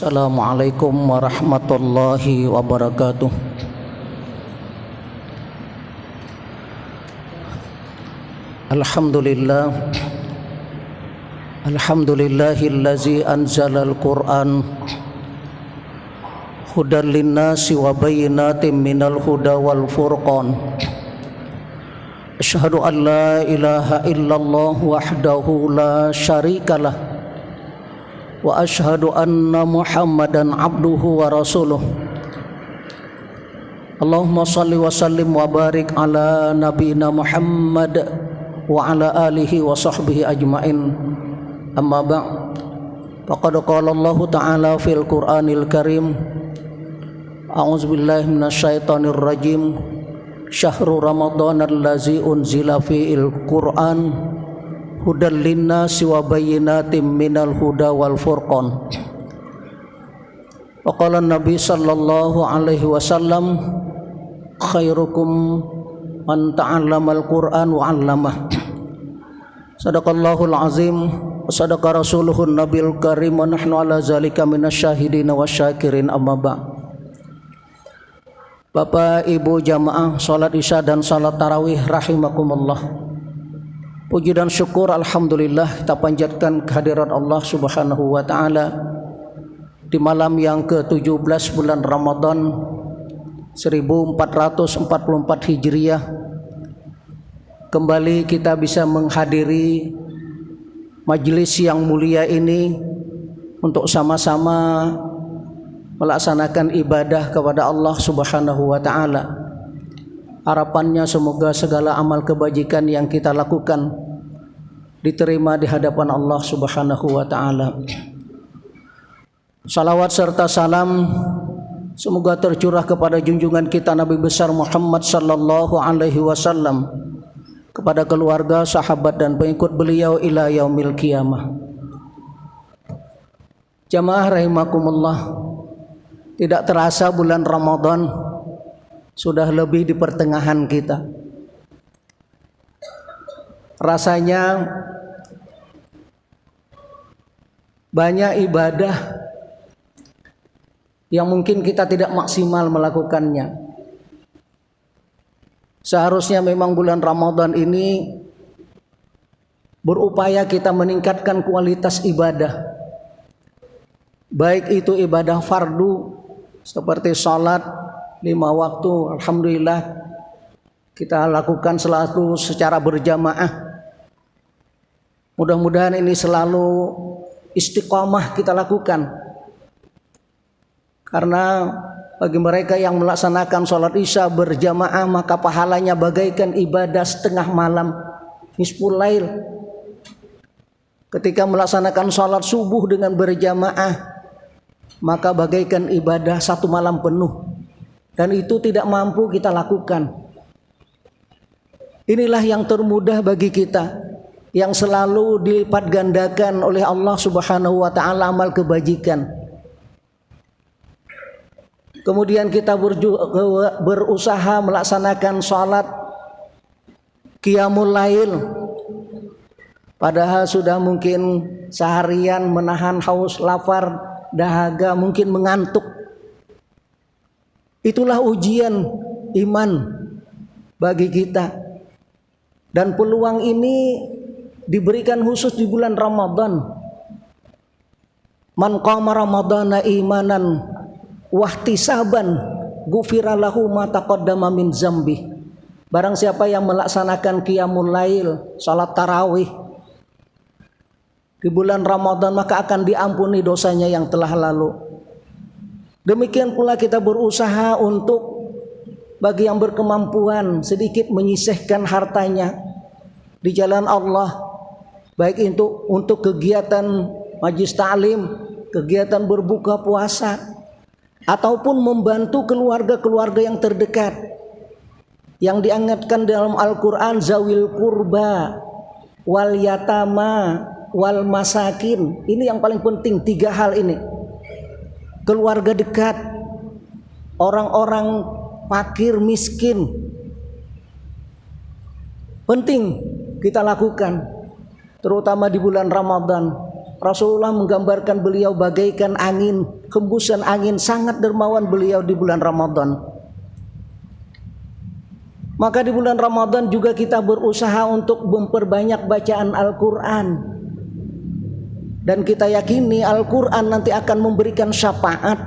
Assalamualaikum warahmatullahi wabarakatuh. Alhamdulillahillazi anzalal Qur'an hudan linnasi wa bayyinatin minal huda wal furqan. Asyhadu an la ilaha illallah wahdahu la syarikalah wa asyhadu anna Muhammadan abduhu wa rasuluh. Allahumma salli wa sallim wa barik ala nabiyina Muhammad wa ala alihi wa sahbihi ajmain. Amma ba'd. Faqad qala Allah ta'ala fil Qur'anil Karim. A'udzu billahi minasyaitonir rajim. Syahrul Ramadan allazi unzila fi'il Qur'an hudan linnasi wa bayyinatin minal huda wal furqan. Wa qala Nabi sallallahu alaihi wasallam khairukum man ta'allamal Qur'an wa 'allamah. Sadaqallahul azim wa sadaqa rasuluhun nabil karim wa nahnu ala zalika minasyahidin wasyakirin. Amma ba'd. Bapak Ibu jamaah salat Isya dan salat tarawih rahimakumullah. Puji dan syukur alhamdulillah kita panjatkan kehadirat Allah Subhanahu wa taala di malam yang ke-17 bulan Ramadan 1444 Hijriah. Kembali kita bisa menghadiri majelis yang mulia ini untuk sama-sama melaksanakan ibadah kepada Allah Subhanahu wa taala. Harapannya semoga segala amal kebajikan yang kita lakukan diterima di hadapan Allah Subhanahu wa taala. Salawat serta salam semoga tercurah kepada junjungan kita Nabi besar Muhammad sallallahu alaihi wasallam, kepada keluarga, sahabat dan pengikut beliau ila yaumil qiyamah. Jamaah rahimakumullah, tidak terasa bulan Ramadan sudah lebih di pertengahan kita. Rasanya banyak ibadah yang mungkin kita tidak maksimal melakukannya. Seharusnya memang bulan Ramadan ini berupaya kita meningkatkan kualitas ibadah, baik itu ibadah fardu seperti salat 5 waktu, alhamdulillah kita lakukan selalu secara berjamaah. Mudah-mudahan ini selalu istiqomah kita lakukan, karena bagi mereka yang melaksanakan sholat Isya berjamaah maka pahalanya bagaikan ibadah setengah malam, nisful lail. Ketika melaksanakan sholat subuh dengan berjamaah maka bagaikan ibadah satu malam penuh, dan itu tidak mampu kita lakukan. Inilah yang termudah bagi kita, yang selalu dilipat gandakan oleh Allah Subhanahu wa taala amal kebajikan. Kemudian kita berusaha melaksanakan sholat qiyamul lail, padahal sudah mungkin seharian menahan haus, lapar, dahaga, mungkin mengantuk. Itulah ujian iman bagi kita, dan peluang ini diberikan khusus di bulan Ramadan. Man qama ramadana imanan wahtisaban ghufira lahu ma taqaddama min zambi. Barang siapa yang melaksanakan qiyamul lail, salat tarawih di bulan Ramadan, maka akan diampuni dosanya yang telah lalu. Demikian pula kita berusaha untuk bagi yang berkemampuan sedikit menyisihkan hartanya di jalan Allah, baik itu untuk kegiatan majlis ta'lim, kegiatan berbuka puasa, ataupun membantu keluarga-keluarga yang terdekat yang diingatkan dalam Al-Quran, zawil kurba wal yatama wal masakin. Ini yang paling penting, 3 hal ini. Keluarga dekat, orang-orang fakir miskin, penting kita lakukan terutama di bulan Ramadan. Rasulullah menggambarkan beliau bagaikan angin, hembusan angin, sangat dermawan beliau di bulan Ramadan. Maka di bulan Ramadan juga kita berusaha untuk memperbanyak bacaan Al-Quran. Dan kita yakini Al-Quran nanti akan memberikan syafaat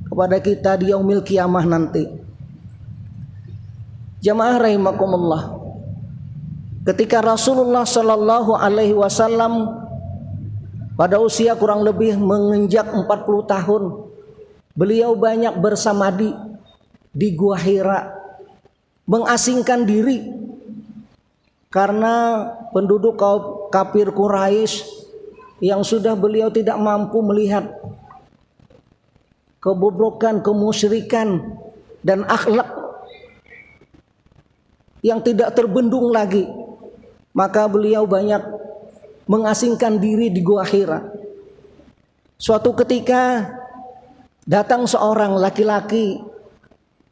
kepada kita di yaumil kiamah nanti. Jamaah rahimakumullah. Ketika Rasulullah Shallallahu Alaihi Wasallam pada usia kurang lebih menginjak 40 tahun, beliau banyak bersamadi di Gua Hira, mengasingkan diri karena penduduk kaum kafir Quraisy yang sudah beliau tidak mampu melihat kebobrokan, kemusyrikan dan akhlak yang tidak terbendung lagi. Maka beliau banyak mengasingkan diri di Gua Hira. Suatu ketika datang seorang laki-laki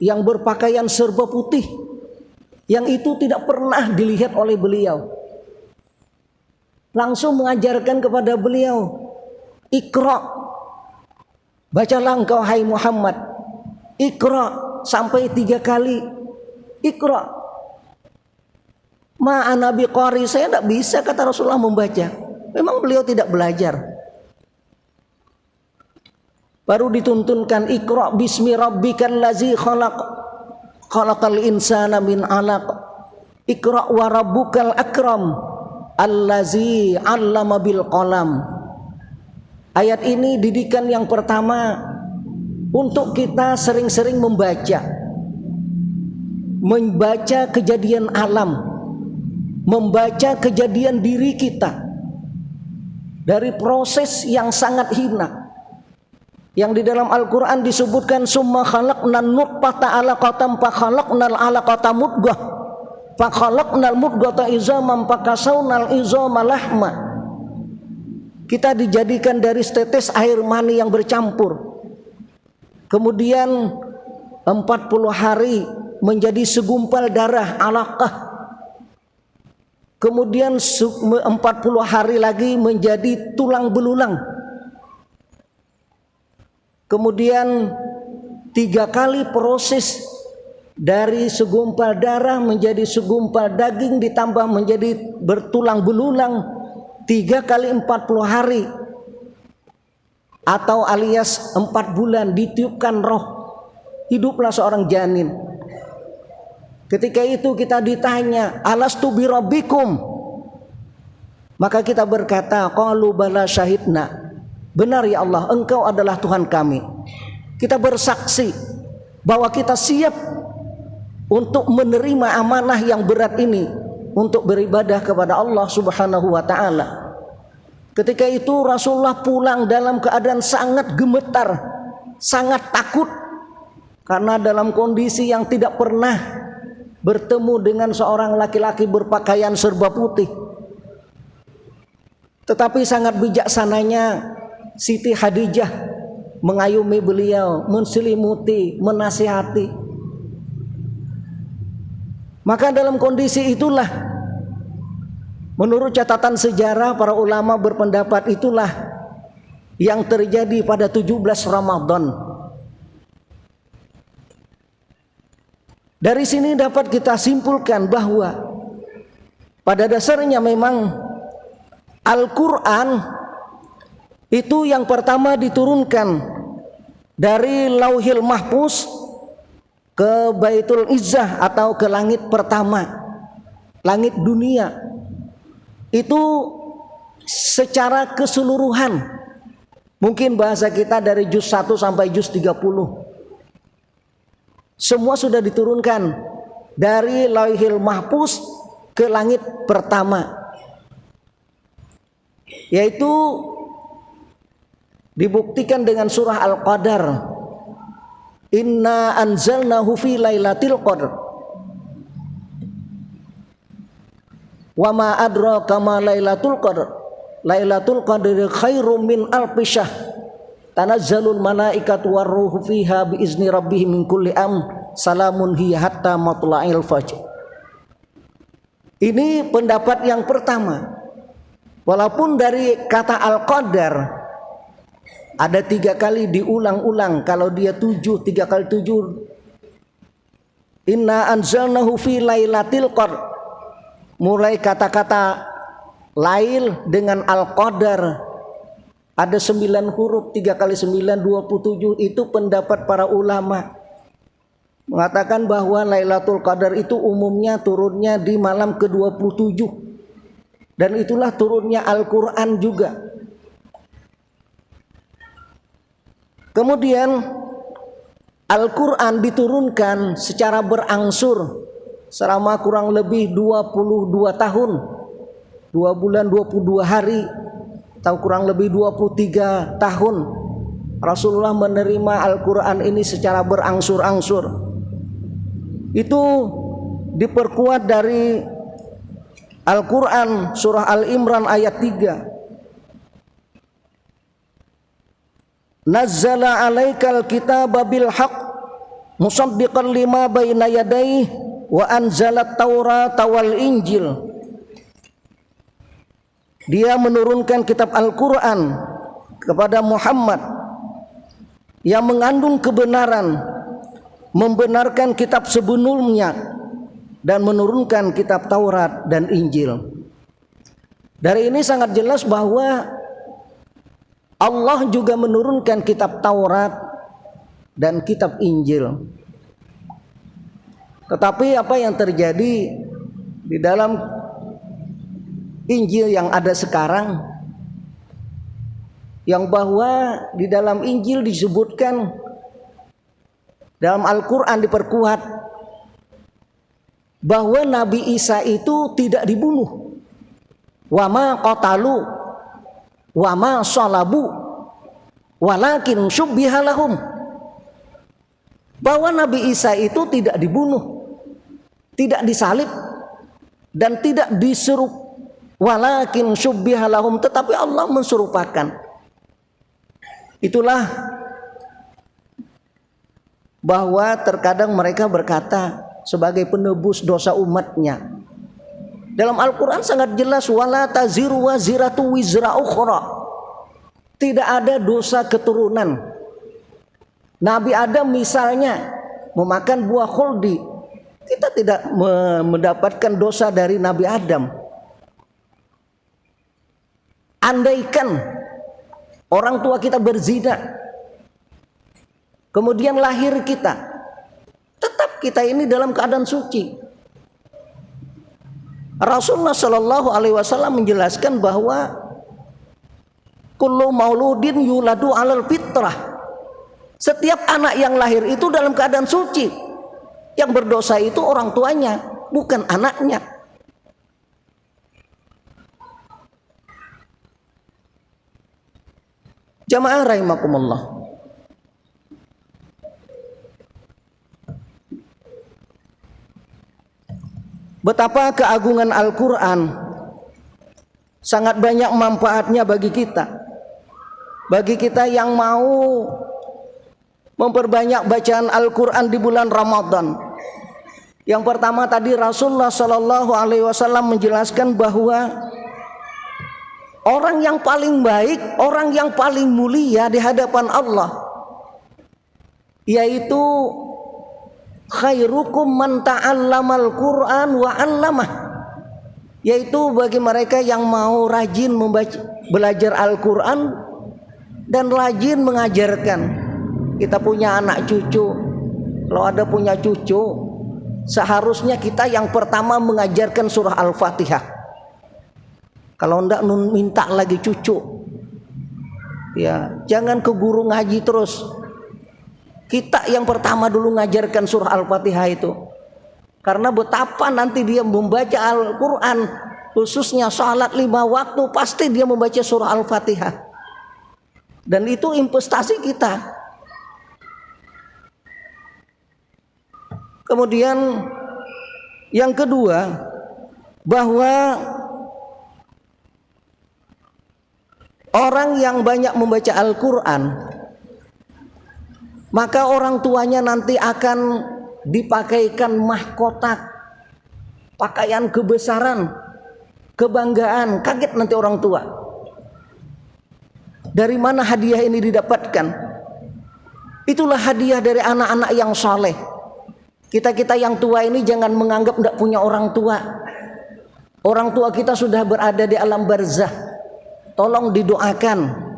yang berpakaian serba putih, yang itu tidak pernah dilihat oleh beliau. Langsung mengajarkan kepada beliau, Iqra, bacalah engkau hai Muhammad, Iqra, sampai 3 kali. Iqra. Ma'ana biqari, saya tidak bisa, kata Rasulullah, membaca. Memang beliau tidak belajar. Baru dituntunkan, Iqra bismi rabbikal ladzi khalaq, khalaqal insana min 'alaq. Iqra wa rabbukal akram, allazi 'allama bil qalam. Ayat ini didikan yang pertama untuk kita sering-sering membaca kejadian alam, membaca kejadian diri kita dari proses yang sangat hina yang di dalam Al-Quran disebutkan, summa khalaqnan nutfata 'alaqatan fa khalaqnal 'alaqata mudghah fa khalaqnal mudghata izaman fa kasawnal izama lahma. Kita dijadikan dari setetes air mani yang bercampur, kemudian 40 hari menjadi segumpal darah, alaqah. Kemudian 40 hari lagi menjadi tulang belulang. Kemudian 3 kali proses dari segumpal darah menjadi segumpal daging ditambah menjadi bertulang belulang, 3 kali 40 hari atau alias 4 bulan ditiupkan roh, hiduplah seorang janin. Ketika itu kita ditanya, alastu birabbikum, maka kita berkata, qalu bala syahidna, benar ya Allah, engkau adalah Tuhan kami. Kita bersaksi bahwa kita siap untuk menerima amanah yang berat ini, untuk beribadah kepada Allah Subhanahu wa ta'ala. Ketika itu Rasulullah pulang dalam keadaan sangat gemetar, sangat takut, karena dalam kondisi yang tidak pernah bertemu dengan seorang laki-laki berpakaian serba putih. Tetapi sangat bijaksananya Siti Khadijah mengayumi beliau, menselimuti, menasihati. Maka dalam kondisi itulah, menurut catatan sejarah, para ulama berpendapat itulah yang terjadi pada 17 Ramadan. Dari sini dapat kita simpulkan bahwa pada dasarnya memang Al-Quran itu yang pertama diturunkan dari Lauhil Mahfuz ke Baitul Izzah atau ke langit pertama, langit dunia. Itu secara keseluruhan, mungkin bahasa kita dari juz 1 sampai juz 30. Semua sudah diturunkan dari Lauhil Mahfuz ke langit pertama, yaitu dibuktikan dengan surah Al-Qadar, inna anzalnahu fi lailatul qadr wa ma adraka ma lailatul qadr lailatul qadri khairum min alfi syahr tanazzalul malaikatu warruhu fiha biizni rabbihim min kulli salamun hiya hatta matla'il fajr. Ini pendapat yang pertama Walaupun dari kata al-qadar ada 3 kali diulang-ulang, kalau dia 7, 3 kali 7. Inna anzalnahu fi lailatul qadar. Mulai kata-kata lail dengan al-qadar ada 9 huruf, 3 kali 9 27. Itu pendapat para ulama mengatakan bahwa Lailatul Qadar itu umumnya turunnya di malam ke-27. Dan itulah turunnya Al-Quran juga. Kemudian Al-Quran diturunkan secara berangsur selama kurang lebih 22 tahun, 2 bulan 22 hari, atau kurang lebih 23 tahun Rasulullah menerima Al-Quran ini secara berangsur-angsur. Itu diperkuat dari Al-Quran surah Al-Imran ayat 3. Nazzala alaikal kitaba bil haqq musaddiqan lima baina yadayhi wa anzalat taurata wal injil. Dia menurunkan kitab Al-Quran kepada Muhammad yang mengandung kebenaran, membenarkan kitab sebelumnya, dan menurunkan kitab Taurat dan Injil. Dari ini sangat jelas bahwa Allah juga menurunkan kitab Taurat dan kitab Injil. Tetapi apa yang terjadi di dalam Injil yang ada sekarang, yang bahwa di dalam Injil disebutkan, dalam Al-Quran diperkuat bahwa Nabi Isa itu tidak dibunuh. Wa ma qatalu wa ma salabu walakin syubbiha lahum. Bahwa Nabi Isa itu tidak dibunuh, tidak disalib, dan tidak diserup, walakin syubbiha lahum, tetapi Allah menserupakan. Itulah bahwa terkadang mereka berkata sebagai penebus dosa umatnya. Dalam Al-Quran sangat jelas, wala taziru waziratu wizra ukhra. Tidak ada dosa keturunan. Nabi Adam misalnya memakan buah khuldi, kita tidak mendapatkan dosa dari Nabi Adam. Andaikan orang tua kita berzina, kemudian lahir kita, tetap kita ini dalam keadaan suci. Rasulullah Shallallahu Alaihi Wasallam menjelaskan bahwa kullu mauludin yuladu alal fitrah. Setiap anak yang lahir itu dalam keadaan suci. Yang berdosa itu orang tuanya, bukan anaknya. Jamaah rahimakumullah. Betapa keagungan Al-Quran sangat banyak manfaatnya bagi kita. Bagi kita yang mau memperbanyak bacaan Al-Quran di bulan Ramadan. Yang pertama tadi Rasulullah Shallallahu Alaihi Wasallam menjelaskan bahwa orang yang paling baik, orang yang paling mulia di hadapan Allah, yaitu khairukum man ta'allamal Qur'an wa 'allamah, yaitu bagi mereka yang mau rajin belajar Al-Quran dan rajin mengajarkan. Kita punya anak cucu, kalau ada punya cucu, seharusnya kita yang pertama mengajarkan surah Al-Fatihah. Kalau enggak minta lagi cucu, ya jangan ke guru ngaji terus. Kita yang pertama dulu ngajarkan surah Al-Fatihah itu. Karena betapa nanti dia membaca Al-Quran, khususnya salat 5 waktu, pasti dia membaca surah Al-Fatihah. Dan itu investasi kita. Kemudian yang kedua, bahwa orang yang banyak membaca Al-Quran, maka orang tuanya nanti akan dipakaikan mahkota, pakaian kebesaran, kebanggaan, kaget nanti orang tua. Dari mana hadiah ini didapatkan? Itulah hadiah dari anak-anak yang saleh. Kita yang tua ini jangan menganggap tidak punya orang tua. Orang tua kita sudah berada di alam barzah. Tolong didoakan.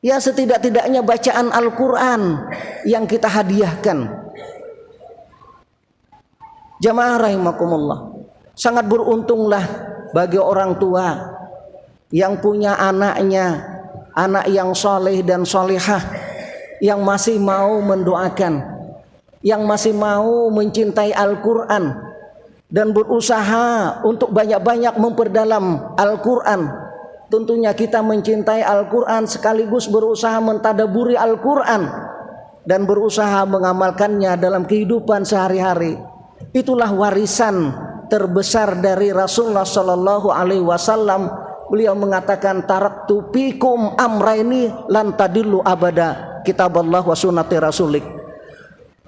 Ya, setidak-tidaknya bacaan Al-Quran yang kita hadiahkan. Jamaah rahimakumullah, sangat beruntunglah bagi orang tua yang punya anaknya, anak yang soleh dan solehah, yang masih mau mendoakan, yang masih mau mencintai Al-Quran dan berusaha untuk banyak-banyak memperdalam Al-Quran. Tentunya kita mencintai Al-Quran sekaligus berusaha mentadaburi Al-Quran dan berusaha mengamalkannya dalam kehidupan sehari-hari. Itulah warisan terbesar dari Rasulullah Sallallahu Alaihi Wasallam. Beliau mengatakan, taraktu fikum amraini lan tadillu abada, kitaballah wa sunnati rasulik.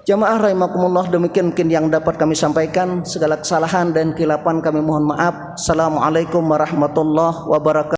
Jamaah rahimakumullah, demikian mungkin yang dapat kami sampaikan. Segala kesalahan dan kilapan kami mohon maaf. Assalamualaikum warahmatullahi wabarakatuh.